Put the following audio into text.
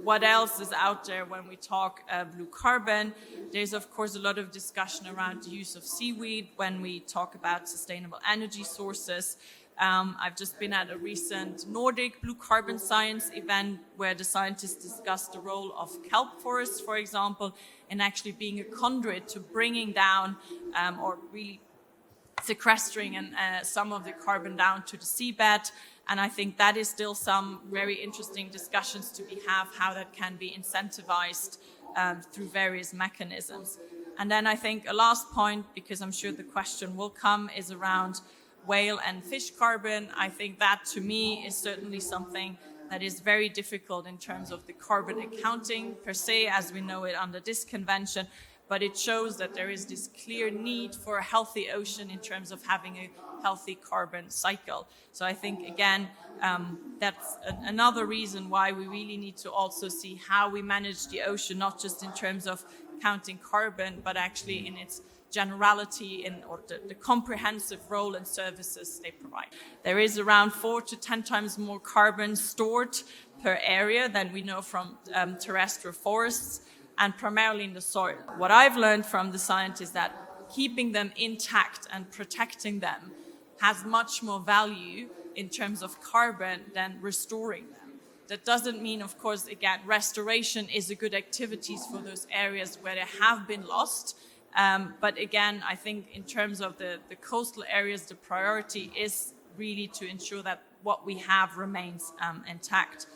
What else is out there when we talk blue carbon? There's of course a lot of discussion around the use of seaweed when we talk about sustainable energy sources. I've just been at a recent Nordic blue carbon science event where the scientists discussed the role of kelp forests, for example, in actually being a conduit to bringing down or really sequestering some of the carbon down to the seabed. And I think that is still some very interesting discussions to have, how that can be incentivized through various mechanisms. And then I think a last point, because I'm sure the question will come, is around whale and fish carbon. I think that to me is certainly something that is very difficult in terms of the carbon accounting per se, as we know it under this convention. But it shows that there is this clear need for a healthy ocean in terms of having a healthy carbon cycle. So I think, again, that's another reason why we really need to also see how we manage the ocean, not just in terms of counting carbon, but actually in its generality or the comprehensive role and services they provide. There is around 4 to 10 times more carbon stored per area than we know from terrestrial forests, and primarily in the soil. What I've learned from the science is that keeping them intact and protecting them has much more value in terms of carbon than restoring them. That doesn't mean, of course, again, restoration is a good activity for those areas where they have been lost. But again, I think in terms of the coastal areas, the priority is really to ensure that what we have remains intact.